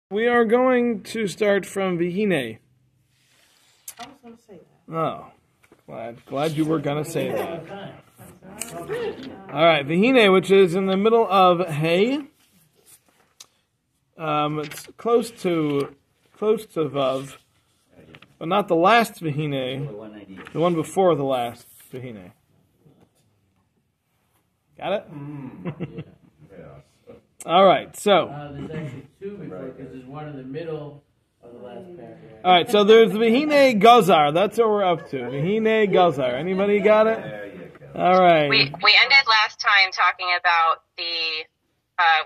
We are going to start from Vihine. I was going to say that. Oh, glad you were going to say that. All right, Vihine, which is in the middle of Hey. It's close to Vav, but not the last Vihine, the one before the last Vihine. Got it? All right, so. There's actually two before, because there's one in the middle of the last paragraph. All right, so there's Vihine Gazar. That's what we're up to. Vihine Gazar. Anybody got it? All right. We ended last time talking about the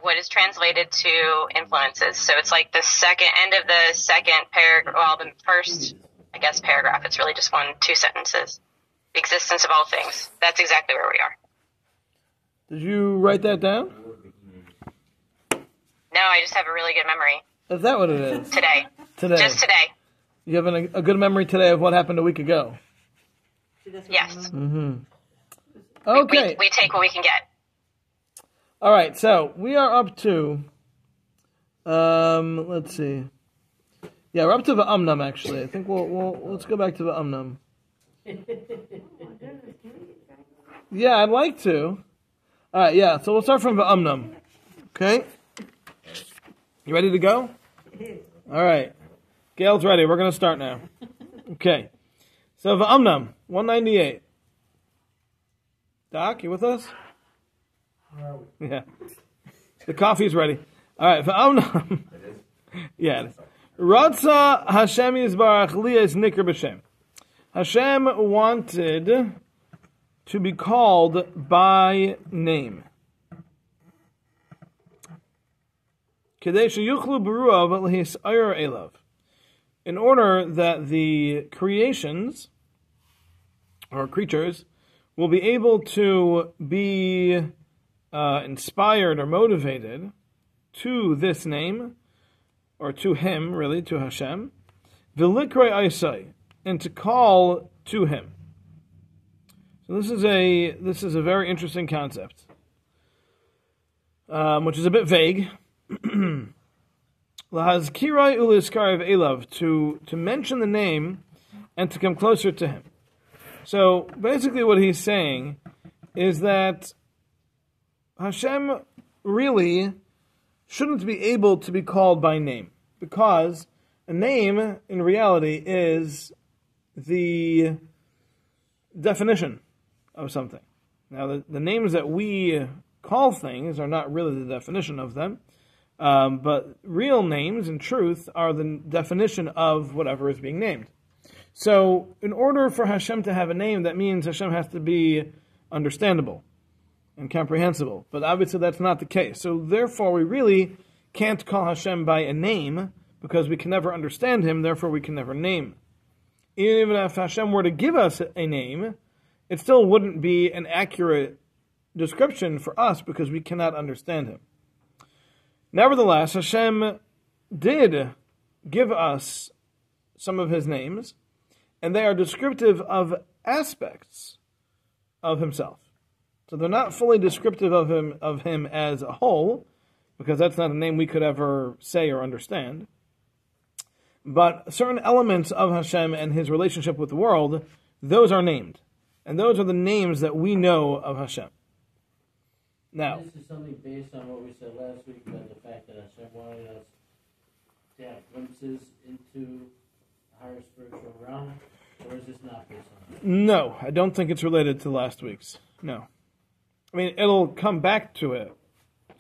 what is translated to influences. So it's like the end of the second paragraph. Well, the first, I guess, paragraph. It's really just two sentences. The existence of all things. That's exactly where we are. Did you write that down? No, I just have a really good memory. Is that what it is? Today. Just today. You have a good memory today of what happened a week ago? Yes. Mm-hmm. Okay. We take what we can get. All right, so we are up to, let's see. Yeah, we're up to the Va'amnam, actually. I think let's go back to the Va'amnam. Yeah, I'd like to. All right, yeah, so we'll start from the Va'amnam. Okay? You ready to go? All right. Gail's ready. We're going to start now. Okay. So, Va'amnam, 198. Doc, you with us? Yeah. The coffee's ready. All right. Va'amnam. Yeah. Ratza Hashem Yisbarach Liyas Nikr B'Shem. Hashem wanted to be called by name. In order that the creations, or creatures, will be able to be inspired or motivated to this name, or to him, really, to Hashem, and to call to him. So this is a very interesting concept, which is a bit vague. Lahazkirai uliskarav elav, to mention the name and to come closer to him. So basically what he's saying is that Hashem really shouldn't be able to be called by name, because a name in reality is the definition of something. Now the names that we call things are not really the definition of them. But real names, in truth, are the definition of whatever is being named. So, in order for Hashem to have a name, that means Hashem has to be understandable and comprehensible. But obviously that's not the case. So, therefore, we really can't call Hashem by a name, because we can never understand him, therefore we can never name. Even if Hashem were to give us a name, it still wouldn't be an accurate description for us, because we cannot understand him. Nevertheless, Hashem did give us some of his names, and they are descriptive of aspects of himself. So they're not fully descriptive of him as a whole, because that's not a name we could ever say or understand. But certain elements of Hashem and his relationship with the world, those are named. And those are the names that we know of Hashem. Now, this is something based on what we said last week about the fact that Hashem wanted us to have glimpses into the higher spiritual realm, or is this not based on that? No, I don't think it's related to last week's. No. I mean, it'll come back to it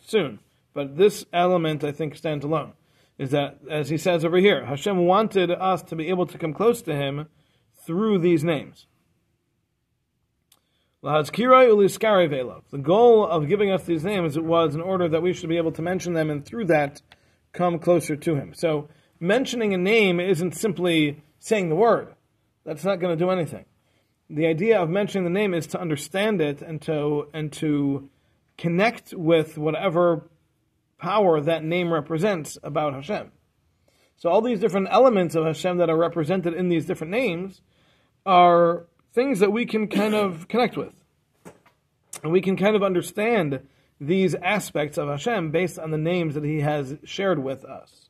soon, but this element, I think, stands alone. Is that, as he says over here, Hashem wanted us to be able to come close to him through these names. The goal of giving us these names was in order that we should be able to mention them, and through that come closer to him. So mentioning a name isn't simply saying the word. That's not going to do anything. The idea of mentioning the name is to understand it and to connect with whatever power that name represents about Hashem. So all these different elements of Hashem that are represented in these different names are things that we can kind of connect with. And we can kind of understand these aspects of Hashem based on the names that he has shared with us.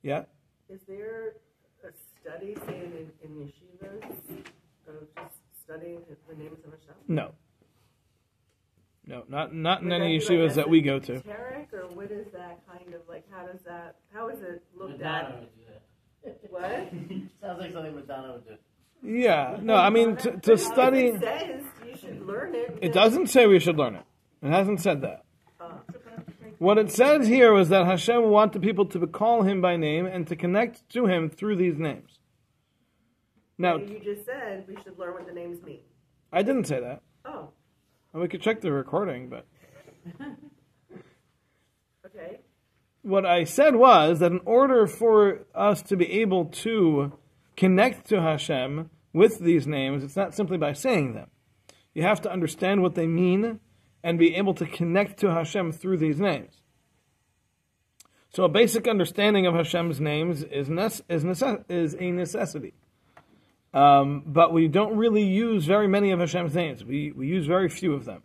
Yeah. Is there a study, say, in yeshivas, of just studying the names of Hashem? No. No, not in Would any that be yeshivas that we go to. esoteric, or what is that kind of like? How is it looked Madonna at? would do that. What? Sounds like something Madonna would do. Yeah. No, I mean, to study... It says you should learn it. It doesn't say we should learn it. It hasn't said that. Oh. What it says here was that Hashem wanted people to call Him by name and to connect to Him through these names. Now, You just said we should learn what the names mean. I didn't say that. Oh, We could check the recording, but okay. what I said was that in order for us to be able to connect to Hashem with these names, it's not simply by saying them. You have to understand what they mean and be able to connect to Hashem through these names. So a basic understanding of Hashem's names is a necessity. But we don't really use very many of Hashem's names. We use very few of them.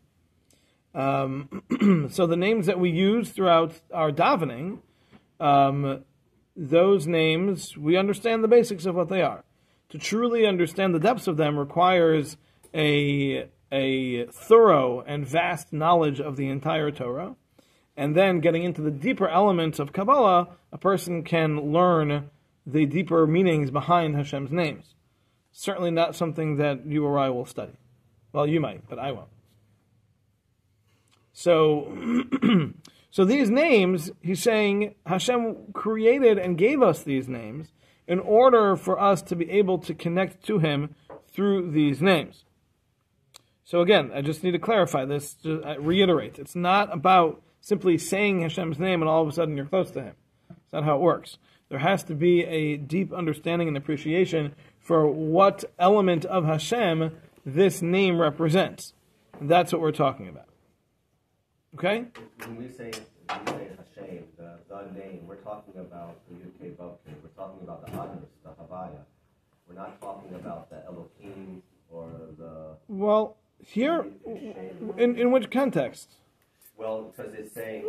So the names that we use throughout our davening, those names, we understand the basics of what they are. To truly understand the depths of them requires a thorough and vast knowledge of the entire Torah. And then getting into the deeper elements of Kabbalah, a person can learn the deeper meanings behind Hashem's names. Certainly not something that you or I will study. Well, you might, but I won't. So, so these names, he's saying, Hashem created and gave us these names in order for us to be able to connect to Him through these names. So again, I just need to clarify this, to reiterate. It's not about simply saying Hashem's name and all of a sudden you're close to Him. It's not how it works. There has to be a deep understanding and appreciation for what element of Hashem this name represents. And that's what we're talking about. Okay? When we say Hashem, the name, we're talking about the Yud-Kei Vav-Kei. We're talking about the Anus, the Havaya. We're not talking about the Elohim or the... Well, here, in which context? Well, because it's saying,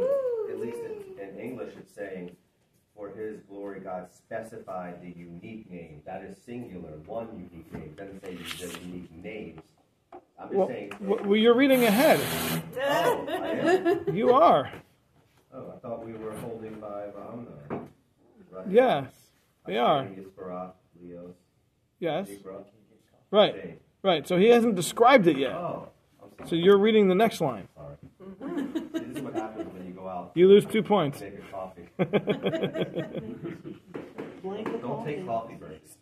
at least in English, it's saying, for His glory, God specified the unique name. That is singular, one unique name. It doesn't say the unique names. I'm just saying... Well, you're reading ahead. Oh, I am? You are. Oh, I thought we were holding by Va'amna. Right? Yes, they are. Yisparach, Leos, Yes. Yisparach. Right. Shame. Right. So he hasn't described it yet. Oh, I'm sorry. So you're reading the next line. Sorry. This is what happens when you go out You lose 2 points. and make a coffee. Blank Don't take coffee breaks.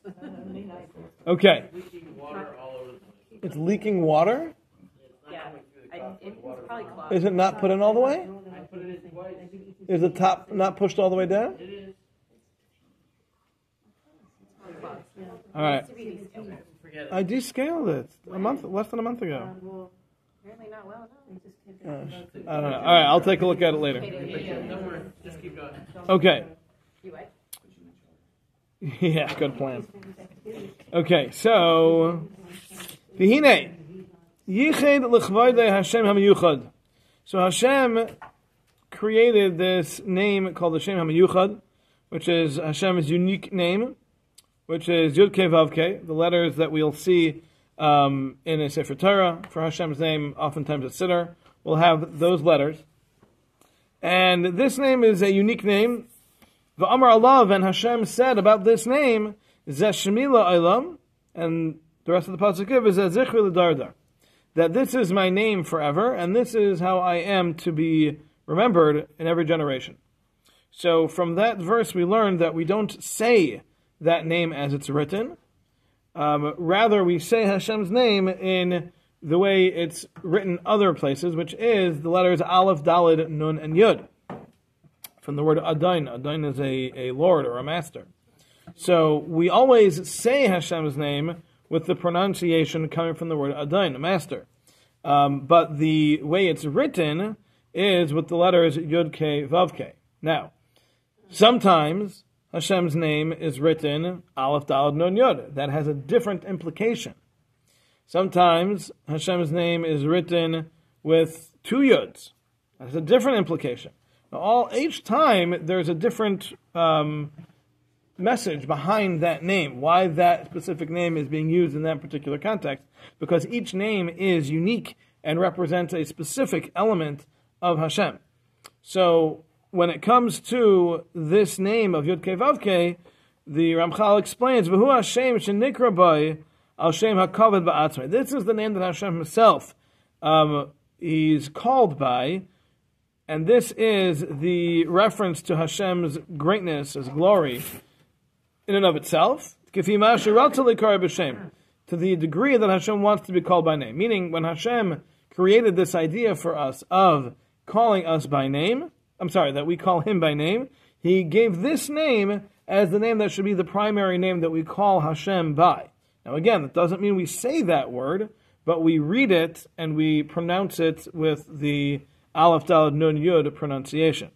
Okay. Leaking water all over the place. It's leaking water? It's not coming through the cup. It's probably clogged. Is it not put in all the way? I put it in twice. Is the top not pushed all the way down? It is. All right. Forget it. I descaled it less than a month ago. Well, apparently not well enough. I don't know. All right, I'll take a look at it later. Yeah, don't worry. Just keep going. Okay. You what? Yeah, good plan. Okay, so V'hinei Yichid l'chvayde Hashem HaMiyuchad. So Hashem created this name called the Shem HaMiyuchad, which is Hashem's unique name, which is Yud-Kei Vav-Kei, the letters that we'll see in a Sefer Torah for Hashem's name, oftentimes a Siddur, will have those letters. And this name is a unique name. V'amar Allah, and Hashem said about this name, Zeh Shemi La'olam, and the rest of the pasuk is Zeh Zichri L'Dardar, that this is my name forever, and this is how I am to be remembered in every generation. So from that verse we learned that we don't say that name as it's written. Rather, we say Hashem's name in the way it's written other places, which is the letters Aleph, Daled, Nun, and Yud. From the word Adain. Adain is a lord or a master. So we always say Hashem's name with the pronunciation coming from the word Adain, a master. But the way it's written is with the letters Yud, Kei, Vav, Kei. Now, sometimes Hashem's name is written Aleph, Daled, Nun, Yud. That has a different implication. Sometimes Hashem's name is written with 2 Yuds. That has a different implication. Now, each time there's a different message behind that name, why that specific name is being used in that particular context, because each name is unique and represents a specific element of Hashem. So when it comes to this name of Yud Kei Vav Kei, the Ramchal explains, V'hu Hashem shenikra bai al shem hakavod ba'atzmai. This is the name that Hashem himself is called by, and this is the reference to Hashem's greatness, His glory, in and of itself, to the degree that Hashem wants to be called by name. Meaning, when Hashem created this idea for us of calling us by name, that we call Him by name, He gave this name as the name that should be the primary name that we call Hashem by. Now again, that doesn't mean we say that word, but we read it and we pronounce it with the Aleph Daled Nun Yud pronunciation.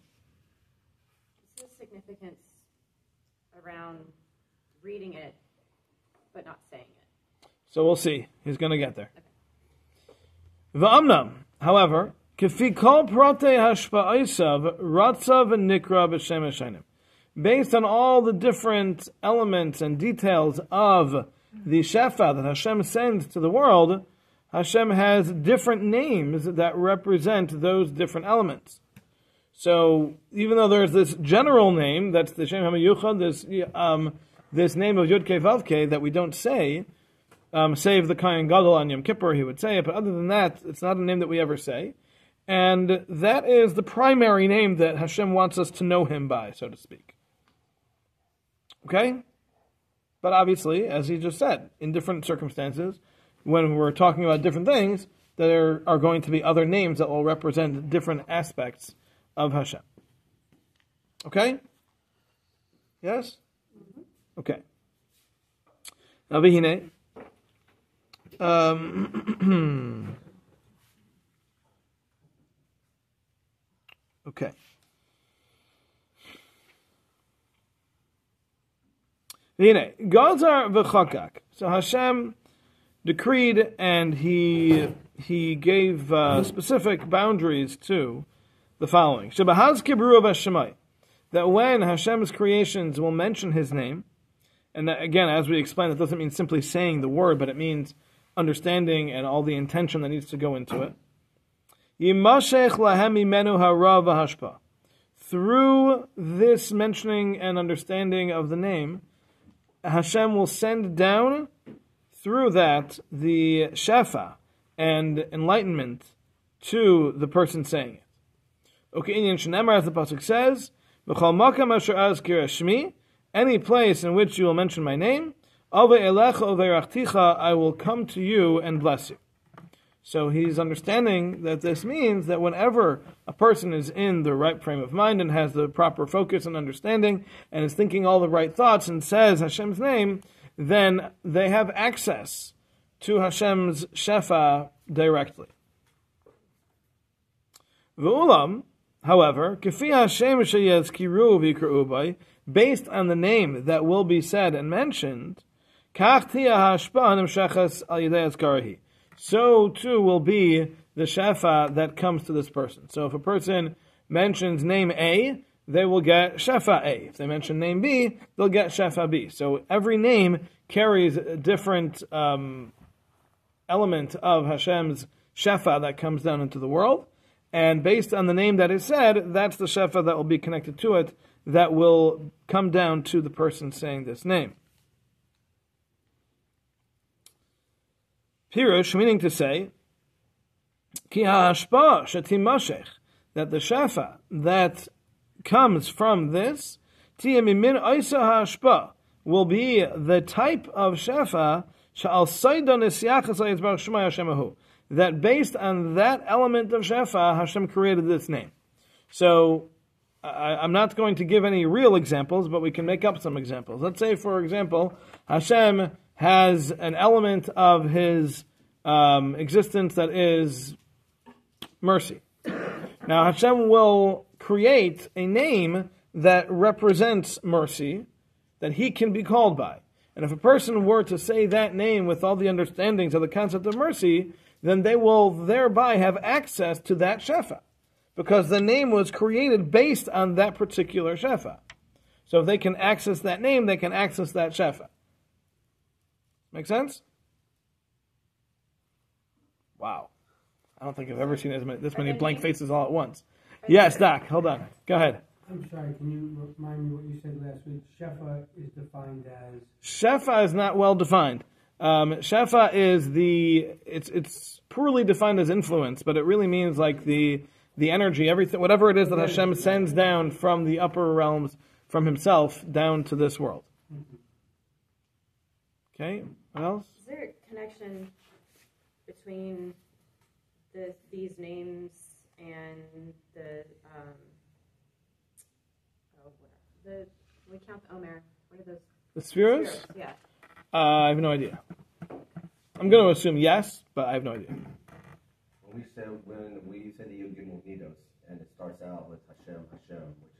What's the significance around reading it but not saying it? So we'll see. He's going to get there. V'amnam, however, Kefi kol protei hashpa'aisav ratzav nikra b'shem Hashayim. Based on all the different elements and details of the Shefa that Hashem sends to the world, Hashem has different names that represent those different elements. So even though there's this general name, that's the Shem HaMiyuchad, this name of Yud Kei Vav Kei that we don't say, save the Kohen Gadol on Yom Kippur, he would say it, but other than that, it's not a name that we ever say. And that is the primary name that Hashem wants us to know Him by, so to speak. Okay? But obviously, as he just said, in different circumstances, when we're talking about different things, there are going to be other names that will represent different aspects of Hashem. Okay? Yes? Okay. Now, v'hinei. Okay. V'hinei. Gazar v'chakak. So Hashem decreed and he gave specific boundaries to the following. Shebahaz kibru of Hashemai. That when Hashem's creations will mention His name, and that, again, as we explained, it doesn't mean simply saying the word, but it means understanding and all the intention that needs to go into it. Yimashech lahem imenu hara v'hashpa. Through this mentioning and understanding of the name, Hashem will send down through that the shefa and enlightenment to the person saying it. Okay, Inyan Shenemar, as the pasuk says, V'chol makam asher azkir shmi, any place in which you will mention my name, Ove elecha uveirachticha, I will come to you and bless you. So he's understanding that this means that whenever a person is in the right frame of mind and has the proper focus and understanding and is thinking all the right thoughts and says Hashem's name, then they have access to Hashem's shefa directly. V'ulam, however, Kefi Hashem sheyezkiru v'yikra'u bai, based on the name that will be said and mentioned, Kach tia hashpa nimshachas al yedei azkarahi. So too will be the shefa that comes to this person. So if a person mentions name A, they will get shefa A. If they mention name B, they'll get shefa B. So every name carries a different element of Hashem's shefa that comes down into the world. And based on the name that is said, that's the shefa that will be connected to it, that will come down to the person saying this name. Pirush, meaning to say, Ki ha'ashpa shetimashech, that the shefa that comes from this, Tia mimin oisa ha'ashpa, will be the type of shefa she'al saida nisyachas ha'yitzbarach shemay Hashem ahu, that based on that element of shefa, Hashem created this name. So, I'm not going to give any real examples, but we can make up some examples. Let's say, for example, Hashem has an element of His existence that is mercy. Now Hashem will create a name that represents mercy, that He can be called by. And if a person were to say that name with all the understandings of the concept of mercy, then they will thereby have access to that shefa, because the name was created based on that particular shefa. So if they can access that name, they can access that shefa. Make sense? Wow. I don't think I've ever seen this many blank faces all at once. Yes, Doc, hold on. Go ahead. I'm sorry, can you remind me what you said last week? Shefa is defined as... Shefa is not well defined. Shefa is it's poorly defined as influence, but it really means like the energy, everything, whatever it is that Hashem sends down from the upper realms, from Himself, down to this world. Okay, what else? Is there a connection between these names and we count the Omer? What are those? The spheres? Yeah. I have no idea. I'm going to assume yes, but I have no idea. When we say the Yud Gimel Nidos, and it starts out with Hashem, which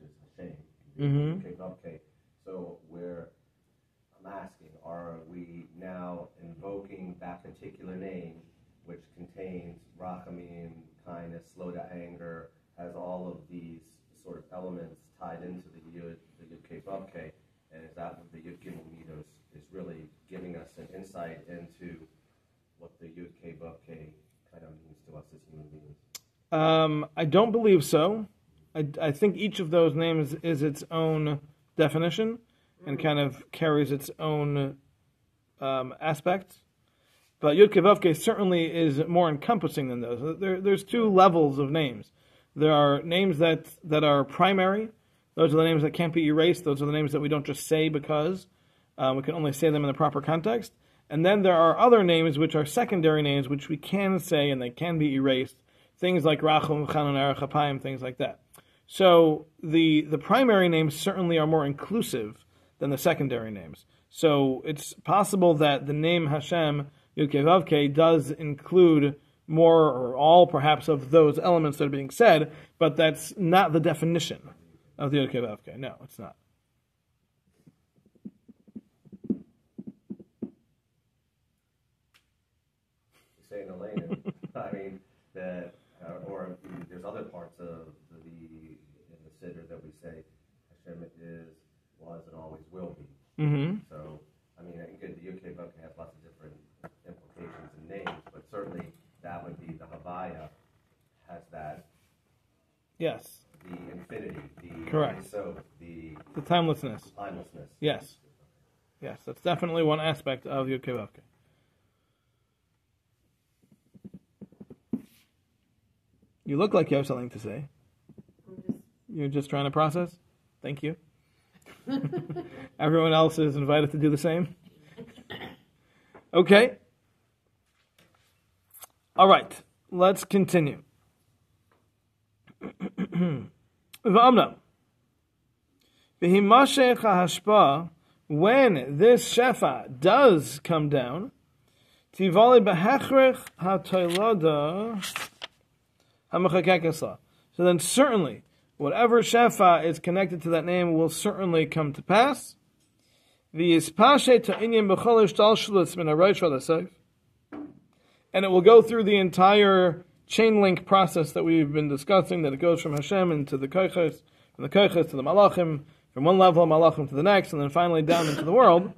is Hashem. Mm-hmm. Okay. So I'm asking, are we now invoking that particular name, which contains Rachamim, kindness, slow to anger, has all of these sort of elements tied into the Yud Kei Vav Kei, and is that what the Yud Gimel Midos is really giving us an insight into what the Yud Kei Vav Kei kind of means to us as human beings? I don't believe so. I think each of those names is its own definition and kind of carries its own aspects. But Yud Kei Vav Kei certainly is more encompassing than those. There's two levels of names. There are names that are primary. Those are the names that can't be erased. Those are the names that we don't just say because. We can only say them in the proper context. And then there are other names which are secondary names which we can say and they can be erased. Things like Rachum, Chanan, Arach, Apayim, things like that. So the primary names certainly are more inclusive than the secondary names. So it's possible that the name Hashem, Yud Kei Vav Kei, does include more or all perhaps of those elements that are being said, but that's not the definition of the Yud Kei Vav Kei. No, it's not. Saying Elena, I mean that, or there's other parts of the Siddur that we say Hashem is, was, and always will be. Mm-hmm. So, I mean, again, the Yud Kei Vav Kei has lots of different implications and names, but certainly that would be the Havaya has that. Yes. The infinity, the correct. So the timelessness. Timelessness. Yes. Yes, that's definitely one aspect of Yud Kei Vav Kei. You look like you have something to say. You're just trying to process? Thank you. Everyone else is invited to do the same? Okay. All right. Let's continue. V'amna. V'himashech ha'hashpa, when this shefa does come down, tivali b'hechrech ha'toilada ha'mechakekesla. So then certainly, whatever shefa is connected to that name will certainly come to pass. V'yispashe ta'inyan b'chol ishtalshlutz min ha'rosh v'lasef. And it will go through the entire chain link process that we've been discussing, that it goes from Hashem into the koiches, from the koiches to the malachim, from one level of malachim to the next, and then finally down into the world.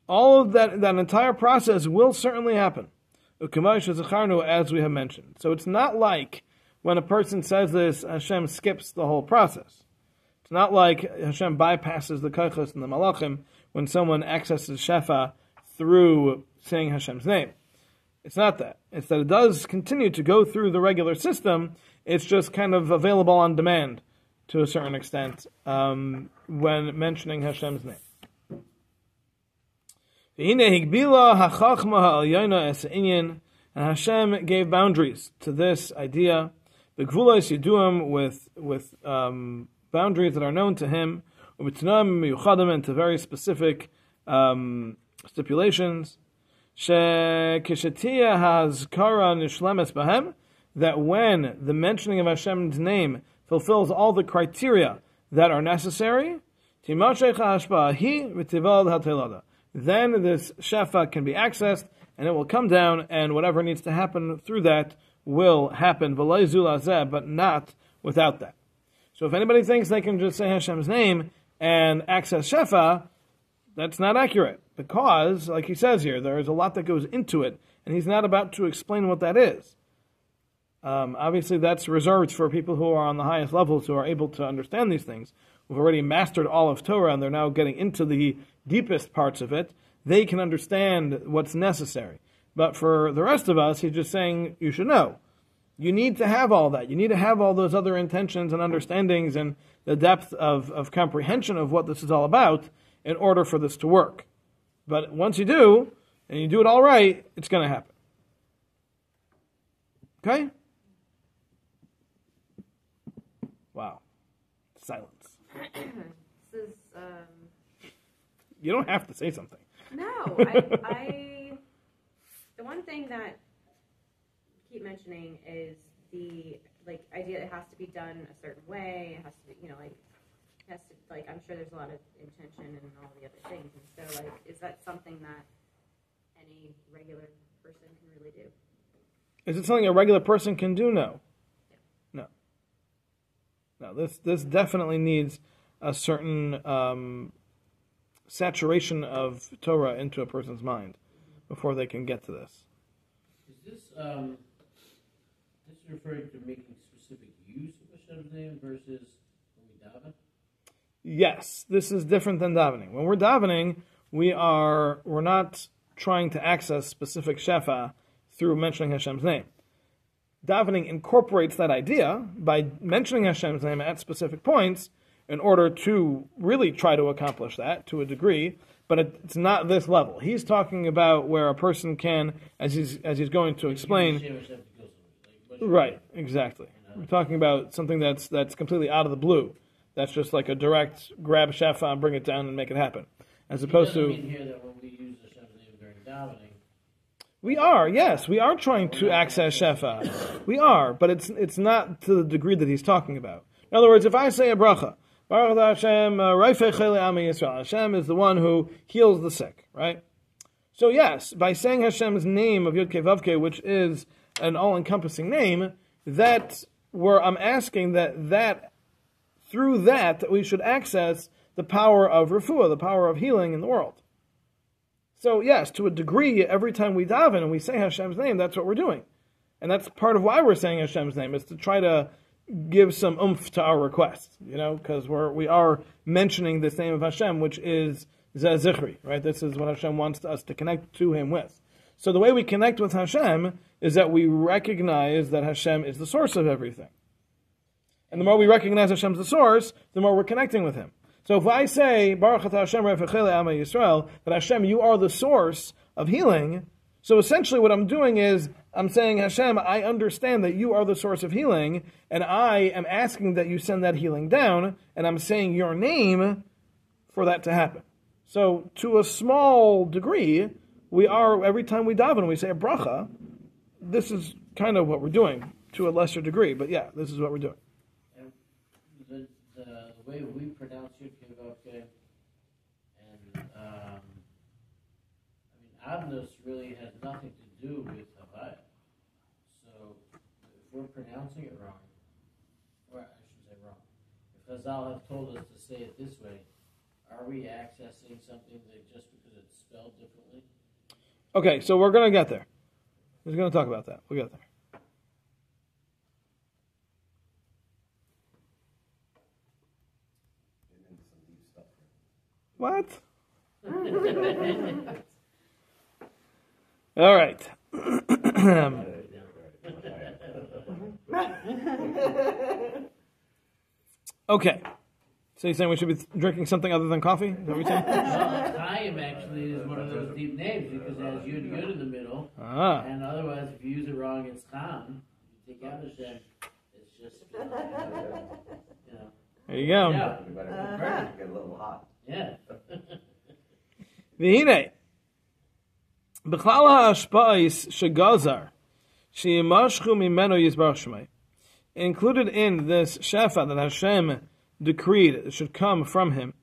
All of that entire process will certainly happen, as we have mentioned. So it's not like when a person says this, Hashem skips the whole process. It's not like Hashem bypasses the koiches and the malachim when someone accesses shefa through saying Hashem's name. It's not that. It's that it does continue to go through the regular system. It's just kind of available on demand to a certain extent when mentioning Hashem's name. And Hashem gave boundaries to this idea. The gvulos yiduim with boundaries that are known to Him, and to very specific stipulations. That when the mentioning of Hashem's name fulfills all the criteria that are necessary, then this shefa can be accessed, and it will come down, and whatever needs to happen through that will happen, but not without that. So if anybody thinks they can just say Hashem's name and access Shefa, that's not accurate. Because, like he says here, there is a lot that goes into it, and he's not about to explain what that is. Obviously, that's reserved for people who are on the highest levels, who are able to understand these things, who've already mastered all of Torah, and they're now getting into the deepest parts of it. They can understand what's necessary. But for the rest of us, he's just saying, you should know. You need to have all that. You need to have all those other intentions and understandings and the depth of comprehension of what this is all about in order for this to work. But once you do, and you do it all right, it's going to happen. Okay? Wow. Silence. This is, You don't have to say something. no, the one thing that I keep mentioning is the, idea it has to be done a certain way, it has to be, it has to, I'm sure there's a lot of intention and all the other things, and so, is that something that any regular person can really do? Is it something a regular person can do? No. No. No, this definitely needs a certain saturation of Torah into a person's mind before they can get to this. Is this referring to making specific use of Hashem's name versus when we daven? Yes, this is different than davening. When we're davening, we're not trying to access specific shefa through mentioning Hashem's name. Davening incorporates that idea by mentioning Hashem's name at specific points in order to really try to accomplish that to a degree, but it's not this level. He's talking about where a person can, as he's going to explain. Right, exactly. We're talking about something that's completely out of the blue. That's just like a direct grab shefa and bring it down and make it happen, as opposed to. Mean here that when we use Hashem's name during davening. We are trying to access shefa. We are, but it's not to the degree that he's talking about. In other words, if I say a bracha, Baruch Hashem, Raifei Chele Ami Yisrael, Hashem is the one who heals the sick, right? So yes, by saying Hashem's name of Yud Kei Vav Kei, which is an all-encompassing name, that's where I'm asking that through that we should access the power of refuah, the power of healing in the world. So yes, to a degree, every time we daven and we say Hashem's name, that's what we're doing. And that's part of why we're saying Hashem's name, is to try to give some oomph to our request, because we are mentioning this name of Hashem, which is Zeh Zichri, right? This is what Hashem wants us to connect to Him with. So the way we connect with Hashem is that we recognize that Hashem is the source of everything. And the more we recognize Hashem's the source, the more we're connecting with Him. So if I say, Baruch Atah Hashem Raifei Chele Ami Yisrael, that Hashem, you are the source of healing, so essentially what I'm doing is, I'm saying, Hashem, I understand that you are the source of healing, and I am asking that you send that healing down, and I'm saying your name for that to happen. So to a small degree, we are, every time we daven, we say a bracha, this is kind of what we're doing, to a lesser degree, but yeah, this is what we're doing. And the way we pronounce Yud Kei Vav Kei, and Adnos really has nothing to do with Havaya. So if we're pronouncing it wrong, or I shouldn't say wrong, if Chazal have told us to say it this way, are we accessing something that just because it's spelled differently? Okay, so we're going to get there. We're going to talk about that. We'll get there. What? All right. Okay. So you're saying we should be drinking something other than coffee? Is that what you're saying? Chaim actually is one of those deep names because it has Yud Yud in the middle. Ah. And otherwise, if you use it wrong, it's Cham. You take out the Shem, it's just, There you go. Yeah. We better get a little hot. Yeah. V'hinei. B'chlal ha'ashpa'is shegazar she'yimashchu mimeno yizbarach shemay. Included in this shefa that Hashem decreed it should come from Him.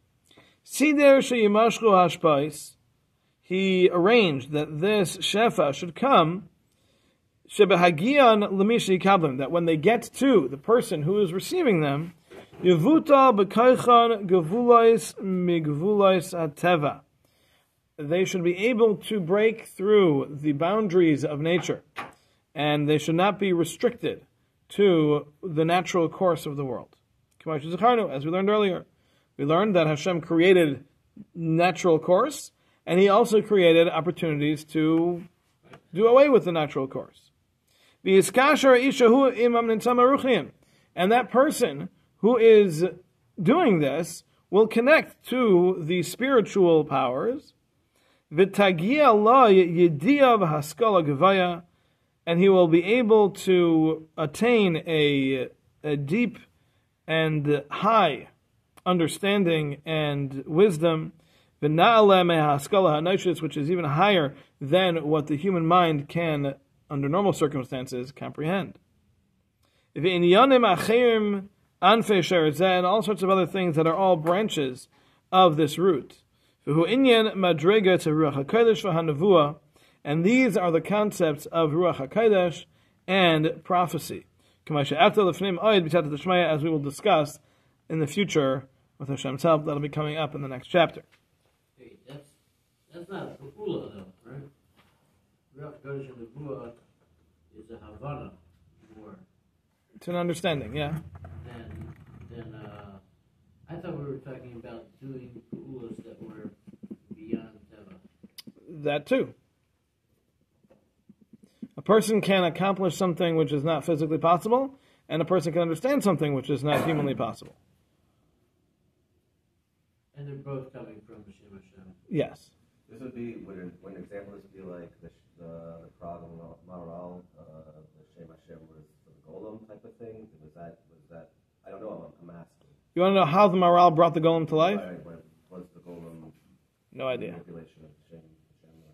Sider she'yimashchu ha'ashpa'is. He arranged that this shefa should come shebehagian l'mi she'ikablim, that when they get to the person who is receiving them, Yevuta b'kaychan gevulois migvulois hateva. They should be able to break through the boundaries of nature, and they should not be restricted to the natural course of the world. As we learned earlier, we learned that Hashem created natural course, and He also created opportunities to do away with the natural course. And that person who is doing this will connect to the spiritual powers, and he will be able to attain a deep and high understanding and wisdom, which is even higher than what the human mind can, under normal circumstances, comprehend. And all sorts of other things that are all branches of this root. And these are the concepts of Ruach HaKodesh and prophecy, as we will discuss in the future with Hashem's help. That'll be coming up in the next chapter. Hey, that's not Pa'ula though, right? Ruach HaKodesh and Nevuah is a Havana more. It's an understanding, yeah. Then I thought we were talking about doing Pa'ulas that were beyond Teva. That too. A person can accomplish something which is not physically possible, and a person can understand something which is not humanly possible. And they're both coming from Hashem Hashem. Yes. This would be, would an example this would be like the Krag and Maharal, the Shem Hashem was the Golem type of thing? Was that, I don't know, I'm asking. You want to know how the Maharal brought the golem to life? Right, was the Golem No idea. manipulation of Shem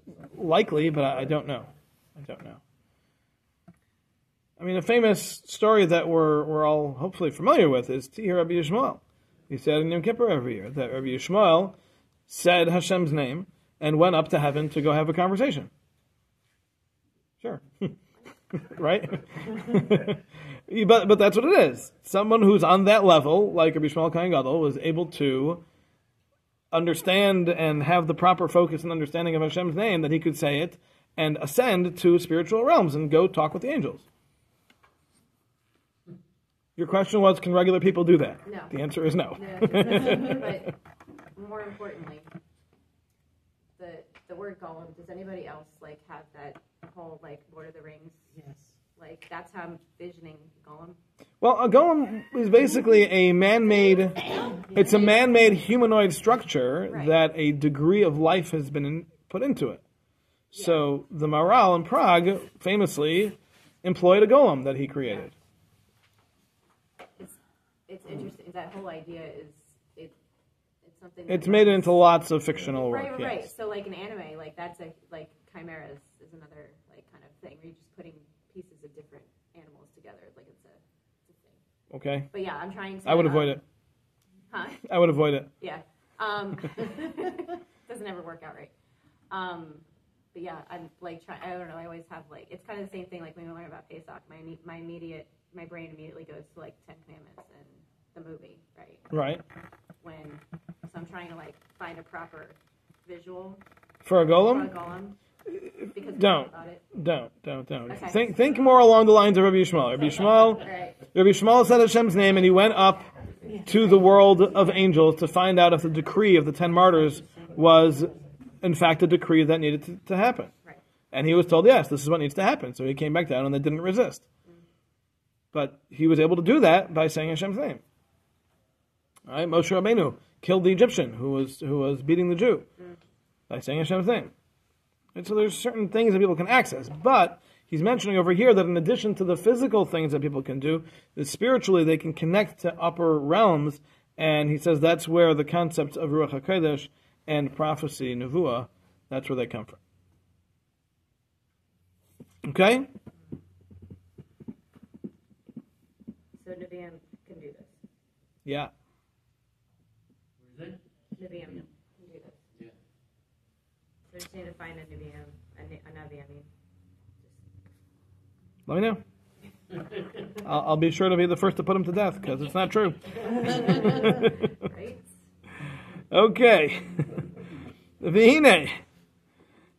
Hashem? Likely, but I don't know. I mean, a famous story that we're all hopefully familiar with is Tihir Rabbi Yishmael. He said in Yom Kippur every year that Rabbi Yishmael said Hashem's name and went up to heaven to go have a conversation. Sure. Right? but that's what it is. Someone who's on that level, like Rabbi Yishmael Kohen Gadol, was able to understand and have the proper focus and understanding of Hashem's name that he could say it and ascend to spiritual realms and go talk with the angels. Your question was, can regular people do that? No. The answer is no. But more importantly, the word golem, does anybody else like have that whole like Lord of the Rings? Yes. Like that's how I'm visioning golem. Well, a golem is basically a man-made, it's a man-made humanoid structure Right. that a degree of life has been put into it. Yeah. So the Maharal in Prague famously employed a golem that he created. It's interesting. That whole idea is it's something. It's made into lots of fictional work. Right. Yes. So like an anime, like that's a like chimeras is another like kind of thing where you're just putting pieces of different animals together. Like it's a thing. Okay. But yeah, I'm trying to. I would avoid it. Huh? I would avoid it. Yeah. Doesn't ever work out right. But yeah, I'm like trying. I don't know. I always have like it's kind of the same thing. Like when we learn about Pesach, my brain immediately goes to like 10 Commandments and the movie, right? Right. So I'm trying to like find a proper visual For a for golem? a golem. Because we Don't. talked about it. Don't. Okay. Think more along the lines of Rabbi Yishmael. Right. Rabbi Yishmael said Hashem's name, and he went up to the world of angels to find out if the decree of the 10 martyrs was, in fact, a decree that needed to happen. Right. And he was told, yes, this is what needs to happen. So he came back down, and they didn't resist. But he was able to do that by saying Hashem's name. All right, Moshe Rabbeinu killed the Egyptian who was beating the Jew by saying Hashem's name. And so there's certain things that people can access, but he's mentioning over here that in addition to the physical things that people can do, that spiritually they can connect to upper realms, and he says that's where the concepts of Ruach HaKodesh and prophecy, Nevuah, that's where they come from. Okay? So Nevi'im can do this. Yeah. Where is it? Nevi'im can do this. Yeah. So just need to find a Nevi'im, a Navi, I mean. Let me know. I'll be sure to be the first to put him to death because it's not true. Right? Okay. V'hine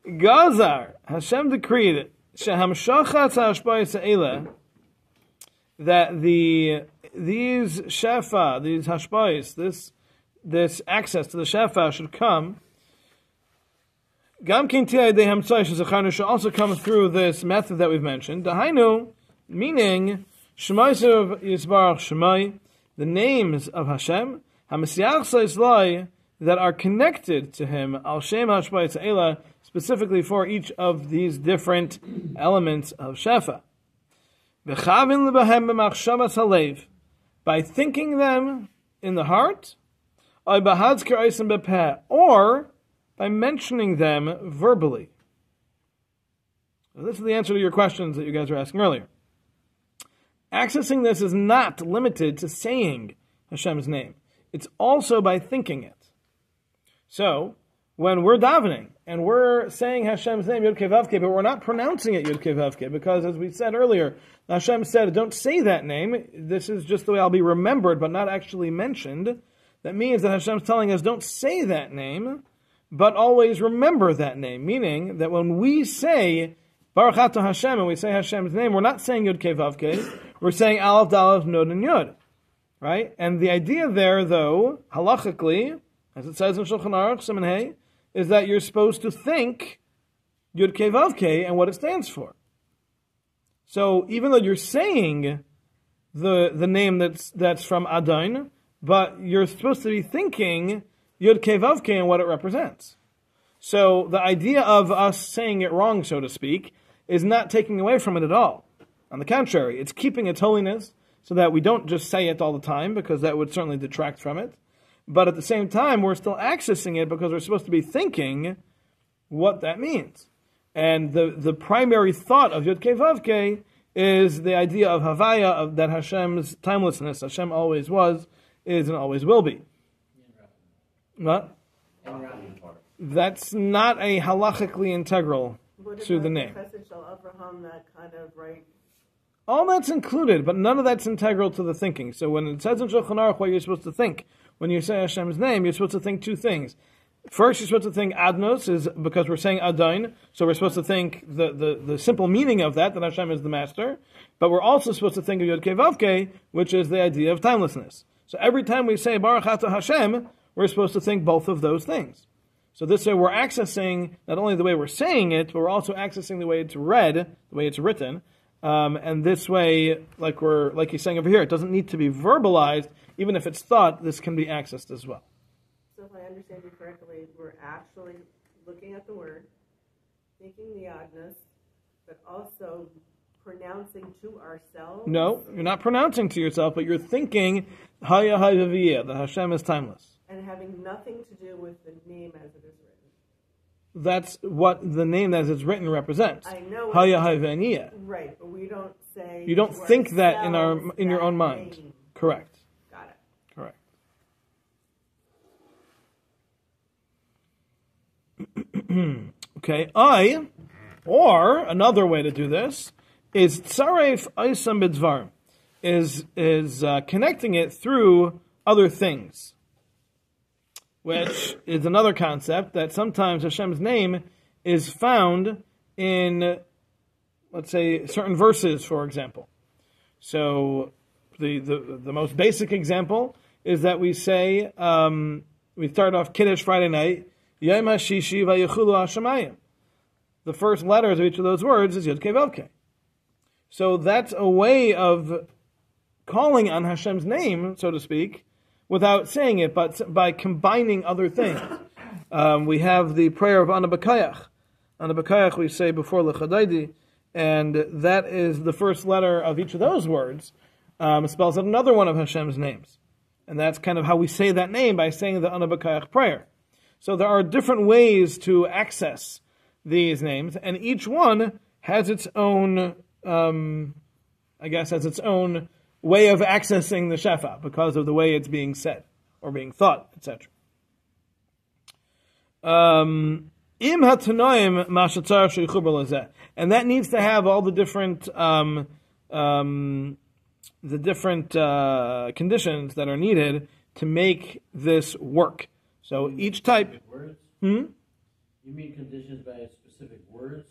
Gazar Hashem decreed shehamshachat hashpayis ha'ela, that these shefa, these hashpayis, this access to the shefa should come. Gam kin tiyai de hamtzai shezachanu should also come through this method that we've mentioned. Dahainu, meaning Shemaisav Yisbarach Shemai, the names of Hashem, Hamasiach Saislai, that are connected to Him, Al Shem Hashpayis Ha'ela, specifically for each of these different elements of Shefa. B'chavin lebahem b'machshavas halev, by thinking them in the heart, or b'hadzker oisem b'peh, or by mentioning them verbally. So this is the answer to your questions that you guys were asking earlier. Accessing this is not limited to saying Hashem's name. It's also by thinking it. So, when we're davening and we're saying Hashem's name, Yud Kei Vav Kei, but we're not pronouncing it Yud Kei Vav Kei, because as we said earlier, Hashem said, don't say that name. This is just the way I'll be remembered, but not actually mentioned. That means that Hashem's telling us, don't say that name, but always remember that name. Meaning that when we say Baruch Atah Hashem and we say Hashem's name, we're not saying Yud Kei Vav Kei, we're saying Aleph, Daleth, Nod, and Yud. Right? And the idea there, though, halachically, as it says in Shulchan Aruch, Siman Hey, is that you're supposed to think Yud Kei Vav Kei and what it stands for. So even though you're saying the name that's from Adon, but you're supposed to be thinking Yud Kei Vav Kei and what it represents. So the idea of us saying it wrong, so to speak, is not taking away from it at all. On the contrary, it's keeping its holiness so that we don't just say it all the time, because that would certainly detract from it. But at the same time, we're still accessing it because we're supposed to be thinking what that means. And the primary thought of Yud Kei Vav Kei is the idea of Havaya, of that Hashem's timelessness, Hashem always was, is, and always will be. What? That's not a halachically integral to the name. That kind of, right? All that's included, but none of that's integral to the thinking. So when it says in Shulchan Aruch what you're supposed to think, when you say Hashem's name, you're supposed to think two things. First, you're supposed to think Adnos, is because we're saying Adon, so we're supposed to think the simple meaning of that Hashem is the master, but we're also supposed to think of Yod Kei Vav Kei, which is the idea of timelessness. So every time we say Baruch Atah Hashem, we're supposed to think both of those things. So this way we're accessing not only the way we're saying it, but we're also accessing the way it's read, the way it's written. And this way, like he's saying over here, it doesn't need to be verbalized. Even if it's thought, this can be accessed as well. So if I understand you correctly, we're actually looking at the word, thinking the oddness, but also pronouncing to ourselves. No, you're not pronouncing to yourself, but you're thinking Haya Haya V'yeh, that Hashem is timeless. And having nothing to do with the name as it is written. That's what the name as it's written represents. I know. Haya Haya V'yeh. Right, but we don't say. You don't think that in your own mind. Name. Correct. Got it. Correct. Okay, or another way to do this is tzaref oisam b'dvar, is connecting it through other things, which is another concept that sometimes Hashem's name is found in, let's say, certain verses, for example. So the most basic example is that we say, we start off Kiddush Friday night, Yom HaShishi Vayechulu HaShamayim. The first letters of each of those words is Yud Kei Vav Kei. So that's a way of calling on Hashem's name, so to speak, without saying it, but by combining other things. We have the prayer of Ana B'Kayach. Ana B'Kayach we say before L'Chadaydi, and that is the first letter of each of those words. Spells out another one of Hashem's names. And that's kind of how we say that name, by saying the Ana B'Kayach prayer. So there are different ways to access these names, and each one has its own, has its own way of accessing the Shefa, because of the way it's being said, or being thought, etc. Im hatanoim mashatzar sheichuber lazeh, and that needs to have all the different the different conditions that are needed to make this work. So each type. Words? Hmm? You mean conditions by specific words?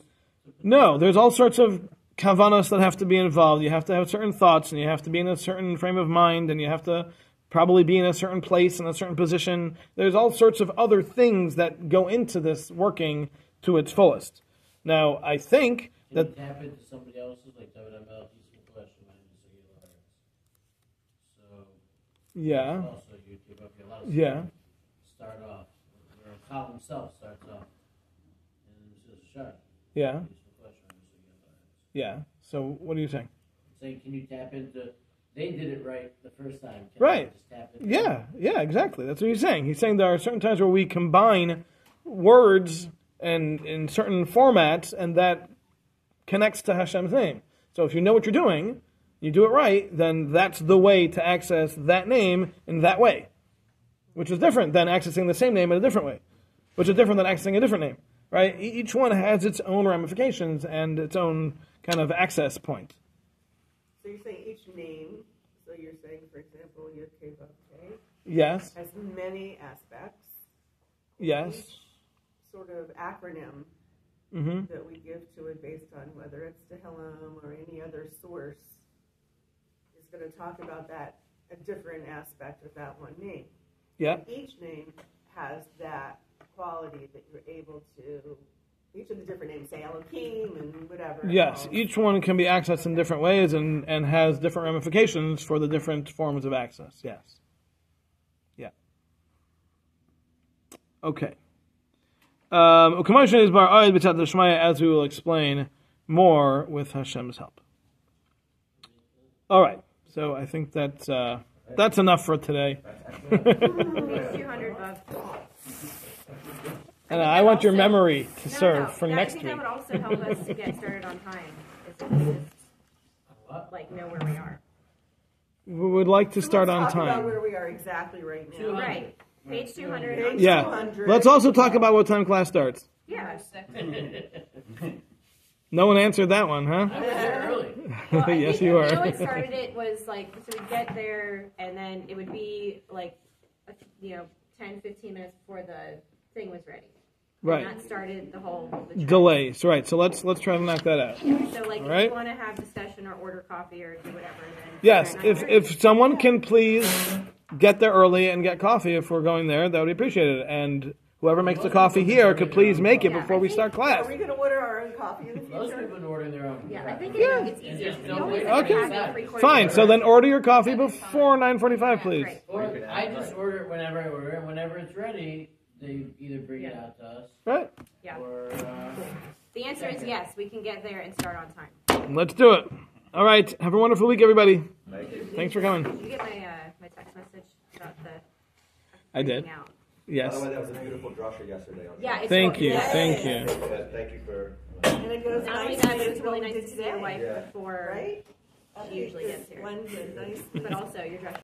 No, there's all sorts of kavanos that have to be involved. You have to have certain thoughts, and you have to be in a certain frame of mind, and you have to probably be in a certain place, in a certain position. There's all sorts of other things that go into this working to its fullest. Now, I think Can that... you tap into somebody else's, like David Amel, he's a question, so Yeah, also you give up your last yeah, start off, where Kal himself starts off, and this is a shot. yeah, yeah. So what are you saying? Saying, can you tap into? They did it right the first time. Can Right. you just tap into Yeah, exactly. That's what he's saying. He's saying there are certain times where we combine words and in certain formats, and that connects to Hashem's name. So if you know what you're doing, you do it right, then that's the way to access that name in that way, which is different than accessing the same name in a different way, which is different than accessing a different name, right? Each one has its own ramifications and its own kind of access point. So you're saying each name, so you're saying, for example, your Kevavke Yes, has many aspects. yes. Each sort of acronym Mm-hmm. that we give to it based on whether it's Tehillim or any other source is going to talk about that, a different aspect of that one name. Yeah. Each name has that quality that you're able to, each of the different names, say Elohim and whatever. Yes, else. each one can be accessed in different ways and has different ramifications for the different forms of access. Yes. Yeah. Okay. Commotion is bar oid b'tzad l'shmaya, as we will explain more with Hashem's help. All right. So I think that's enough for today. Maybe 200 bucks. And I want your memory to No, serve for I next think week. that would also help us to get started on time. If we just like know where we are. We would like to So start let's on talk about time. where we are exactly right now. Right. Page 200. Page Yeah. 200. Let's also talk about what time class starts. Yeah. No one answered that one, huh? I was there early. Well, I Yes, think you are. How it started it was like, so we'd get there, and then it would be like, 10, 15 minutes before the thing was ready. Right. And that started the whole trend. Delays, right. So let's try to knock that out. So like, Right. if you want to have discussion or order coffee or do whatever, then Yes, start at if 9:30. someone can please get there early and get coffee if we're going there, that would be appreciated. And whoever makes the coffee here could please make it Yeah, before I we think- start class. Are we going to order our own coffee in the Most future? people are ordering their own. Yeah, I think Yeah. it's easier. And You just always don't have to wait. have it recorded. Fine, so then order your coffee before 9:45, please. Right. Or I just order it whenever I order it. Whenever it's ready, they either bring it Yeah. out to us Right? Yeah. or. The answer is yes. We can get there and start on time. Let's do it. All right. Have a wonderful week, everybody. Thank you. Thanks for coming. Did you get my text message about the I did. freaking out? By Yes. the way, that was a beautiful drasha yesterday. On Yeah. It's Thank you. yeah. Thank you. Thank you for. And it goes Not only nice that, but it's really what we nice did to see your today, wife Yeah. before right? she usually gets here. One's a nice But also, your dress